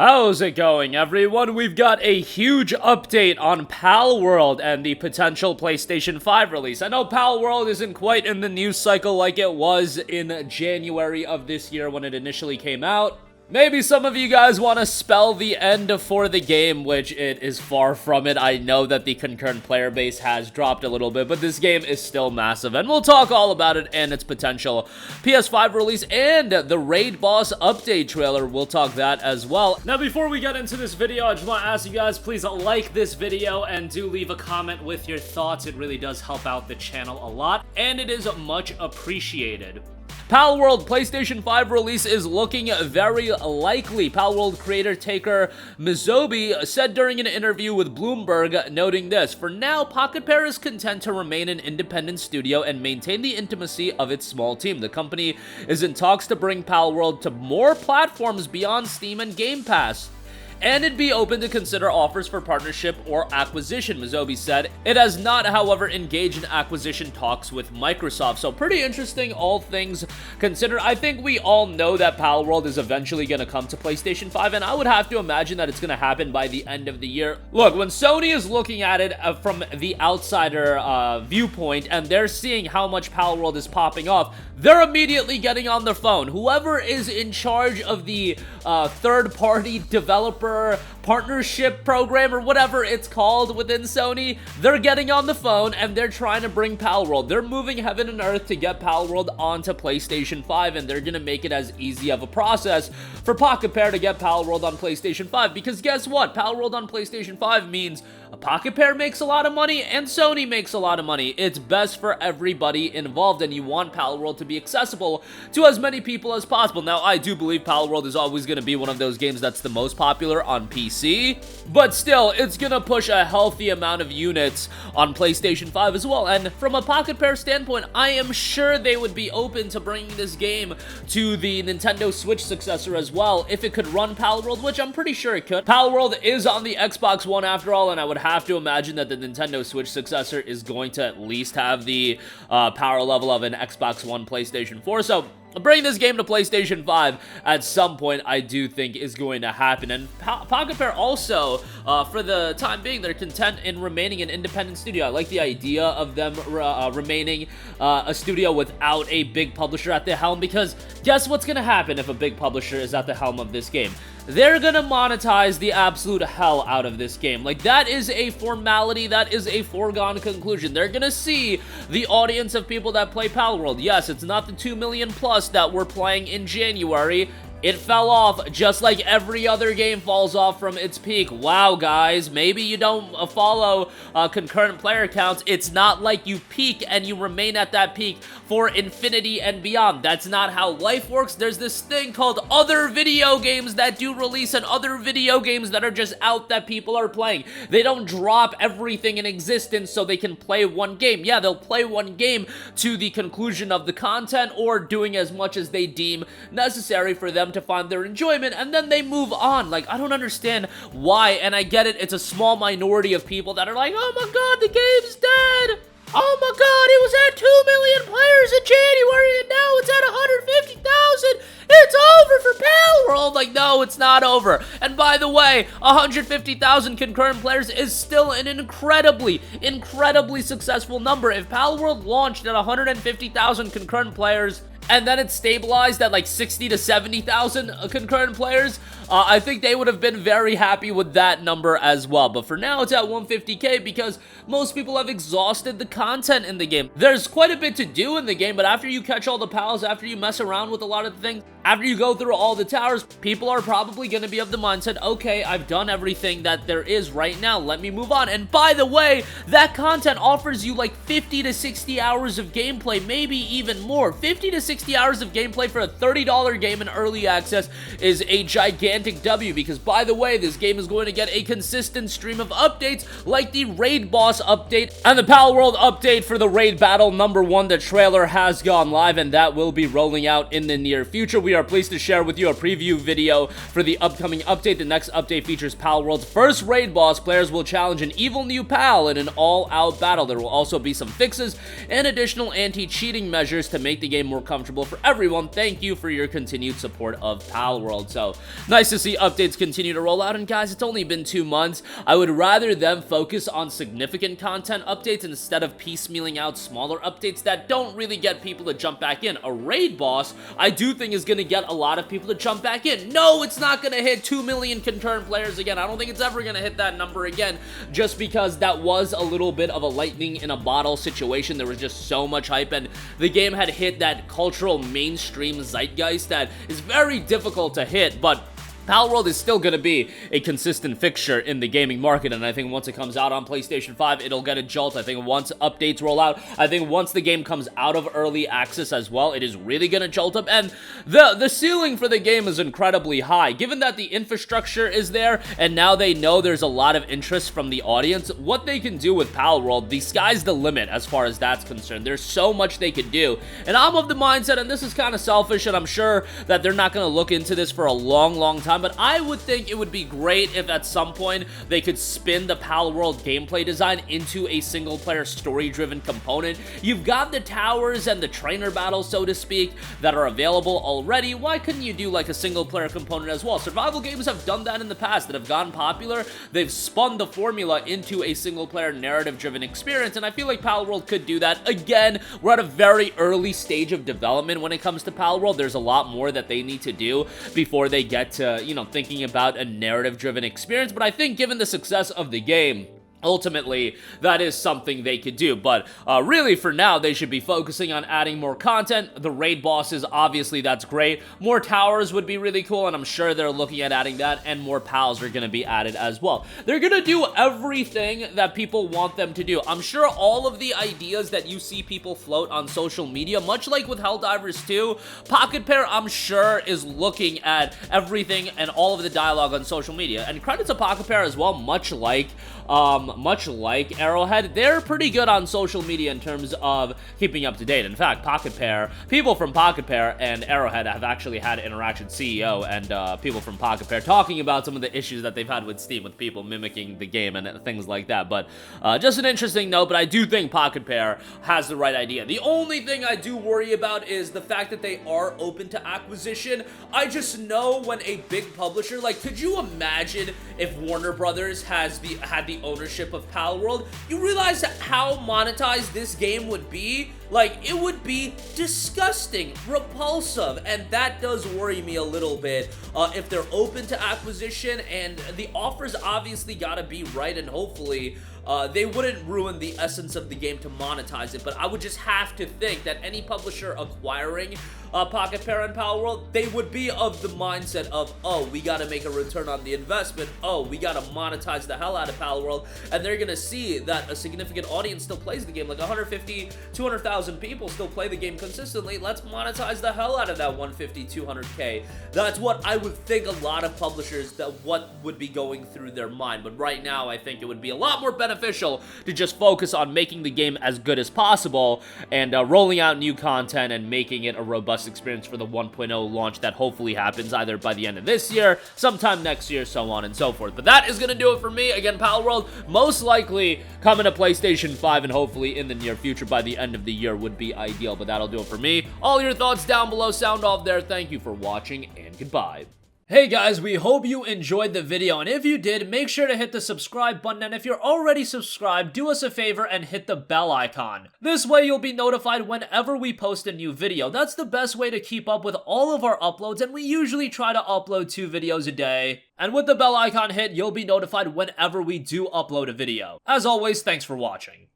How's it going, everyone? We've got a huge update on Palworld and the potential PlayStation 5 release. I know Palworld isn't quite in the news cycle like it was in January of this year when it initially came out. Maybe some of you guys want to spell the end for the game, which it is far from it. I know that the concurrent player base has dropped a little bit, but this game is still massive, and we'll talk all about it and its potential PS5 release and the Raid Boss update trailer. We'll talk that as well. Now, before we get into this video, I just want to ask you guys, please like this video and do leave a comment with your thoughts. It really does help out the channel a lot, and it is much appreciated. Palworld PlayStation 5 release is looking very likely. Palworld creator Taker Mizobi said during an interview with Bloomberg, noting this: "For now, Pocket Pair is content to remain an independent studio and maintain the intimacy of its small team. The company is in talks to bring Palworld to more platforms beyond Steam and Game Pass, and it'd be open to consider offers for partnership or acquisition," Mizobi said. It has not, however, engaged in acquisition talks with Microsoft. So pretty interesting, all things considered. I think we all know that Palworld is eventually going to come to PlayStation 5, and I would have to imagine that it's going to happen by the end of the year. Look, when Sony is looking at it from the outsider viewpoint, and they're seeing how much Palworld is popping off, they're immediately getting on their phone. Whoever is in charge of the third-party developer partnership program, or whatever it's called within Sony, they're getting on the phone and they're trying to bring Palworld. They're moving heaven and earth to get Palworld onto PlayStation 5, and they're gonna make it as easy of a process for Pocket Pair to get Palworld on PlayStation 5, because guess what? Palworld on PlayStation 5 means a Pocket Pair makes a lot of money and Sony makes a lot of money. It's best for everybody involved, and you want Palworld to be accessible to as many people as possible. Now, I do believe Palworld is always going to be one of those games that's the most popular on PC, but still, it's going to push a healthy amount of units on PlayStation 5 as well. And from a Pocket Pair standpoint, I am sure they would be open to bringing this game to the Nintendo Switch successor as well, if it could run Palworld, which I'm pretty sure it could. Palworld is on the Xbox One after all, and I would have to imagine that the Nintendo Switch successor is going to at least have the power level of an Xbox One, PlayStation 4, so bring this game to PlayStation 5 at some point, I do think, is going to happen. And Pocket Pair also, for the time being, they're content in remaining an independent studio. I like the idea of them remaining a studio without a big publisher at the helm, because guess what's going to happen if a big publisher is at the helm of this game? They're gonna monetize the absolute hell out of this game. Like, that is a formality, that is a foregone conclusion. They're gonna see the audience of people that play Palworld. Yes, it's not the 2 million plus that we're playing in January. It fell off just like every other game falls off from its peak. Wow, guys, maybe you don't follow concurrent player counts. It's not like you peak and you remain at that peak for infinity and beyond. That's not how life works. There's this thing called other video games that do release, and other video games that are just out that people are playing. They don't drop everything in existence so they can play one game. Yeah, they'll play one game to the conclusion of the content, or doing as much as they deem necessary for them to find their enjoyment, and then they move on. Like, I don't understand why, and I get it, it's a small minority of people that are like, oh my god, the game's dead! Oh my god, it was at 2 million players in January, and now it's at 150,000! It's over for Palworld! Like, no, it's not over. And by the way, 150,000 concurrent players is still an incredibly successful number. If Palworld launched at 150,000 concurrent players, and then it stabilized at like 60 to 70,000 concurrent players, I think they would have been very happy with that number as well. But for now, it's at 150k because most people have exhausted the content in the game. There's quite a bit to do in the game, but after you catch all the pals, after you mess around with a lot of the things, after you go through all the towers, people are probably going to be of the mindset, okay, I've done everything that there is right now, let me move on. And by the way, that content offers you like 50 to 60 hours of gameplay, maybe even more. 50 to 60 hours of gameplay for a $30 game in early access is a gigantic W, because by the way, this game is going to get a consistent stream of updates like the Raid Boss update and the Palworld update for the Raid Battle #1. The trailer has gone live, and that will be rolling out in the near future. We are pleased to share with you a preview video for the upcoming update. The next update features Palworld's first Raid Boss. Players will challenge an evil new pal in an all-out battle. There will also be some fixes and additional anti-cheating measures to make the game more comfortable comfortable for everyone. Thank you for your continued support of Palworld. So, nice to see updates continue to roll out, and guys, it's only been 2 months. I would rather them focus on significant content updates instead of piecemealing out smaller updates that don't really get people to jump back in. A raid boss, I do think is going to get a lot of people to jump back in. No, it's not going to hit 2 million concurrent players again. I don't think it's ever going to hit that number again, just because that was a little bit of a lightning in a bottle situation. There was just so much hype, and the game had hit that cultural mainstream zeitgeist that is very difficult to hit, but Palworld is still going to be a consistent fixture in the gaming market, and I think once it comes out on PlayStation 5, it'll get a jolt. I think once updates roll out, I think once the game comes out of early access as well, it is really going to jolt up, and the ceiling for the game is incredibly high. Given that the infrastructure is there, and now they know there's a lot of interest from the audience, what they can do with Palworld, the sky's the limit as far as that's concerned. There's so much they could do, and I'm of the mindset, and this is kind of selfish, and I'm sure that they're not going to look into this for a long time, but I would think it would be great if at some point they could spin the Palworld gameplay design into a single-player story-driven component. You've got the towers and the trainer battles, so to speak, that are available already. Why couldn't you do like a single-player component as well? Survival games have done that in the past that have gotten popular. They've spun the formula into a single-player narrative-driven experience, and I feel like Palworld could do that. Again, we're at a very early stage of development when it comes to Palworld. There's a lot more that they need to do before they get to, you know, thinking about a narrative-driven experience, but I think given the success of the game, ultimately, that is something they could do, but really, for now, they should be focusing on adding more content. The raid bosses, obviously, that's great. More towers would be really cool, and I'm sure they're looking at adding that, and more pals are going to be added as well. They're going to do everything that people want them to do. I'm sure all of the ideas that you see people float on social media, much like with Helldivers 2, Pocket Pair, I'm sure, is looking at everything and all of the dialogue on social media, and credit to Pocket Pair as well, much like Arrowhead, they're pretty good on social media in terms of keeping up to date. In fact, Pocket Pair, people from Pocket Pair and Arrowhead have actually had interactions, CEO and people from Pocket Pair, talking about some of the issues that they've had with Steam, with people mimicking the game and things like that. But just an interesting note, but I do think Pocket Pair has the right idea. The only thing I do worry about is the fact that they are open to acquisition. I just know when a big publisher, like, could you imagine if Warner Brothers had the ownership of Palworld? You realize how monetized this game would be? Like, it would be disgusting, repulsive, and that does worry me a little bit if they're open to acquisition, and the offers obviously gotta be right, and hopefully they wouldn't ruin the essence of the game to monetize it, but I would just have to think that any publisher acquiring Pocket Pair and Palworld, they would be of the mindset of, oh, we gotta make a return on the investment, oh, we gotta monetize the hell out of Palworld, and they're gonna see that a significant audience still plays the game, like 150, 200,000 people still play the game consistently. Let's monetize the hell out of that 150, 200K. That's what I would think a lot of publishers, that what would be going through their mind, but right now I think it would be a lot more beneficial to just focus on making the game as good as possible and rolling out new content and making it a robust experience for the 1.0 launch that hopefully happens either by the end of this year, sometime next year, so on and so forth. But that is going to do it for me. Again, Palworld most likely coming to PlayStation 5 and hopefully in the near future by the end of the year would be ideal, but that'll do it for me. All your thoughts down below, sound off there. Thank you for watching and goodbye. Hey guys, we hope you enjoyed the video, and if you did, make sure to hit the subscribe button, and if you're already subscribed, do us a favor and hit the bell icon. This way you'll be notified whenever we post a new video. That's the best way to keep up with all of our uploads, and we usually try to upload 2 videos a day. And with the bell icon hit, you'll be notified whenever we do upload a video. As always, thanks for watching.